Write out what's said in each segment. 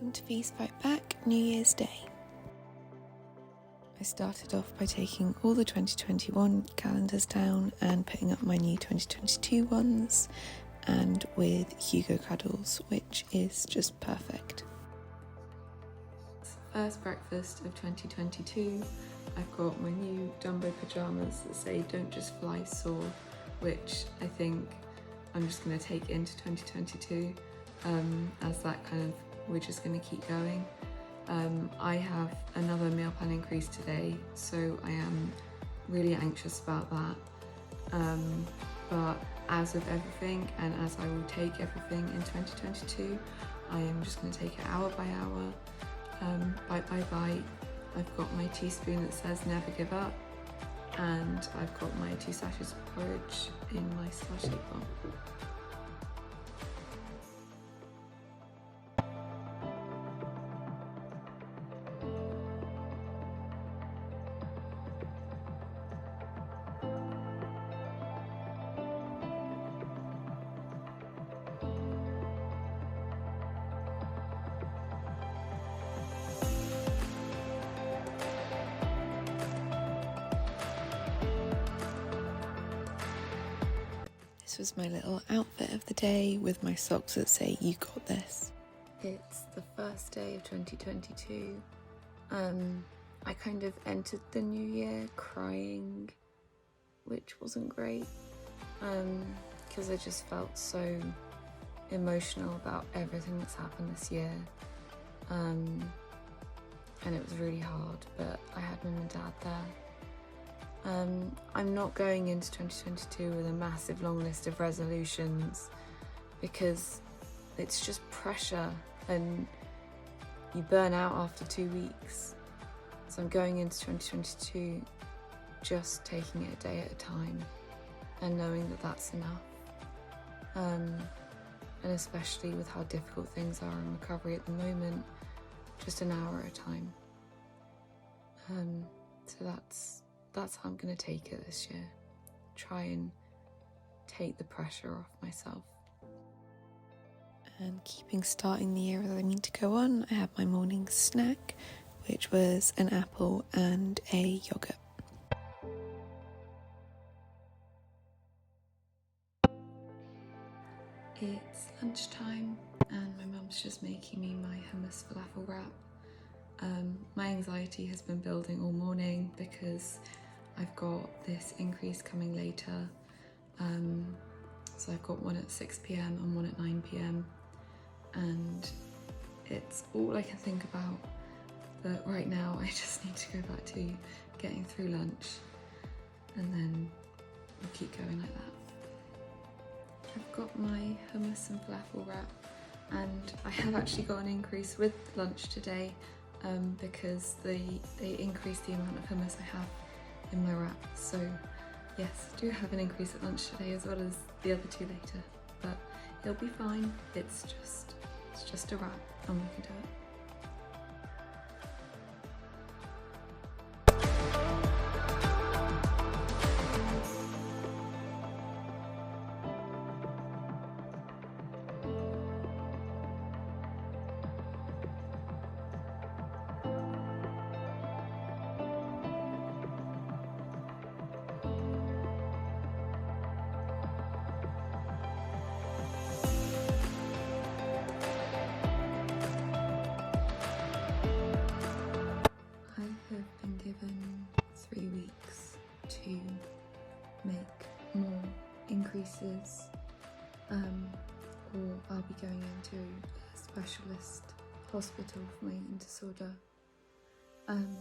welcome to Feast Fight Back New Year's Day. I started off by taking all the 2021 calendars down and putting up my new 2022 ones, and with Hugo cuddles, which is just perfect. First breakfast of 2022, I've got my new Dumbo pyjamas that say "Don't just fly, soar," which I think I'm just going to take into 2022 as that kind of, we're just going to keep going. I have another meal plan increase today, so I am really anxious about that. But as with everything, and as I will take everything in 2022, I am just going to take it hour by hour, bite by bite. I've got my teaspoon that says "Never give up," and I've got my 2 sachets of porridge in my sachet pot. This was my little outfit of the day with my socks that say "You got this." It's the first day of 2022. I kind of entered the new year crying, which wasn't great, because I just felt so emotional about everything that's happened this year. And it was really hard, but I had mum and dad there. I'm not going into 2022 with a massive long list of resolutions, because it's just pressure and you burn out after 2 weeks. So I'm going into 2022 just taking it a day at a time and knowing that that's enough. And especially with how difficult things are in recovery at the moment, just an hour at a time. So that's how I'm going to take it this year. Try and take the pressure off myself. And starting the year as I mean to go on, I had my morning snack, which was an apple and a yoghurt. It's lunchtime and my mum's just making me my hummus falafel wrap. My anxiety has been building all morning because I've got this increase coming later. So I've got one at 6 p.m. and one at 9 p.m. and it's all I can think about. But right now I just need to go back to getting through lunch, and then we'll keep going like that. I've got my hummus and falafel wrap, and I have actually got an increase with lunch today because they increased the amount of hummus I have in my wrap. So yes, I do have an increase at lunch today as well as the other 2 later, but it'll be fine. It's just a wrap and we can do it. Given 3 weeks to make more increases, or I'll be going into a specialist hospital for my eating disorder, and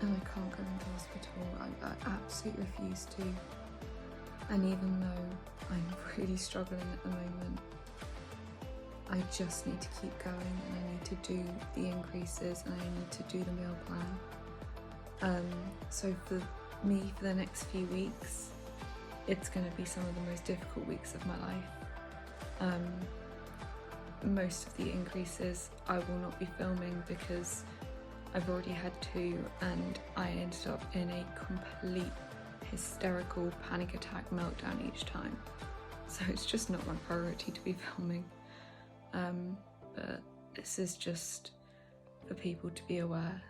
I can't go into hospital. I absolutely refuse to, and even though I'm really struggling at the moment, I just need to keep going, and I need to do the increases, and I need to do the meal plan. So for me, for the next few weeks, it's going to be some of the most difficult weeks of my life. Most of the increases I will not be filming because I've already had 2 and I ended up in a complete hysterical panic attack meltdown each time. So it's just not my priority to be filming. But this is just for people to be aware.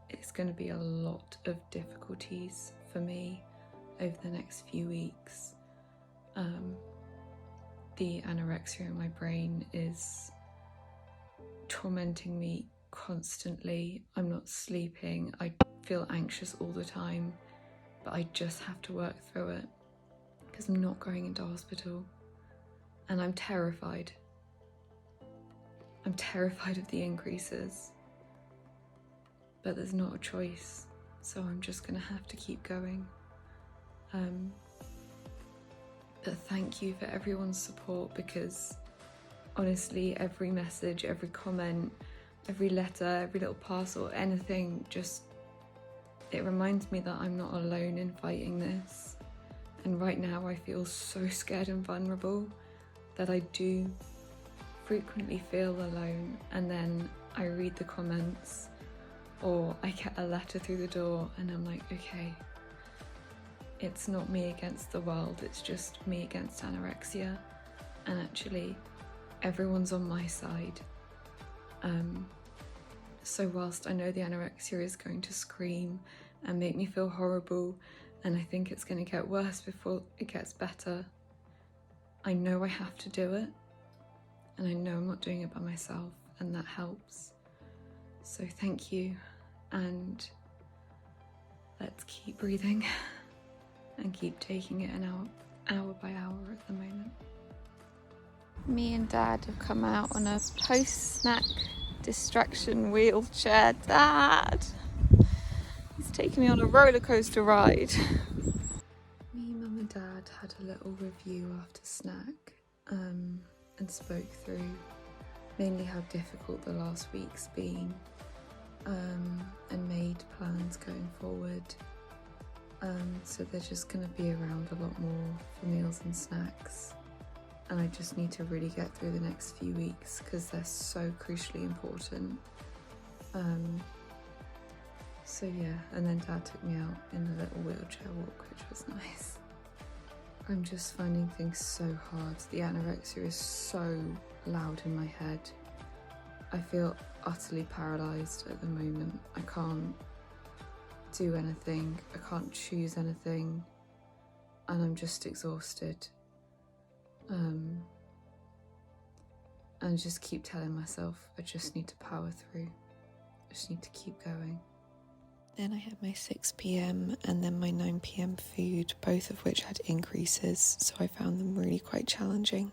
It's going to be a lot of difficulties for me over the next few weeks. The anorexia in my brain is tormenting me constantly. I'm not sleeping. I feel anxious all the time, but I just have to work through it because I'm not going into hospital, and I'm terrified. I'm terrified of the increases, but there's not a choice, so I'm just gonna have to keep going. But thank you for everyone's support, because honestly, every message, every comment, every letter, every little parcel, anything, it reminds me that I'm not alone in fighting this. And right now I feel so scared and vulnerable that I do frequently feel alone, and then I read the comments or I get a letter through the door and I'm like, okay, it's not me against the world, it's just me against anorexia, and actually everyone's on my side. So whilst I know the anorexia is going to scream and make me feel horrible, and I think it's going to get worse before it gets better, I know I have to do it, and I know I'm not doing it by myself, and that helps. So thank you, and let's keep breathing and keep taking it hour by hour at the moment. Me and Dad have come out on a post-snack distraction wheelchair. Dad! He's taking me on a roller coaster ride. Me, Mum and Dad had a little review after snack and spoke through mainly how difficult the last week's been, and made plans going forward. So they're just going to be around a lot more for meals and snacks, and I just need to really get through the next few weeks because they're so crucially important. So yeah, and then Dad took me out in a little wheelchair walk, which was nice. I'm just finding things so hard. The anorexia is so loud in my head. I feel utterly paralysed at the moment. I can't do anything, I can't choose anything, and I'm just exhausted. And I just keep telling myself I just need to power through. I just need to keep going. Then I had my 6 p.m. and then my 9 p.m. food, both of which had increases, so I found them really quite challenging.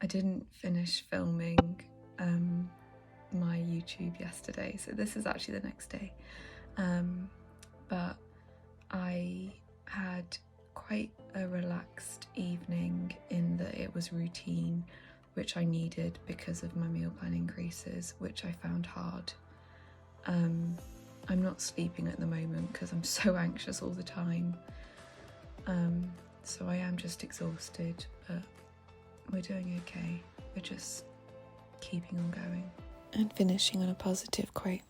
I didn't finish filming my YouTube yesterday, so this is actually the next day. But I had quite a relaxed evening in that it was routine, which I needed because of my meal plan increases, which I found hard. I'm not sleeping at the moment because I'm so anxious all the time. So I am just exhausted, but we're doing okay. We're just keeping on going. And finishing on a positive quote.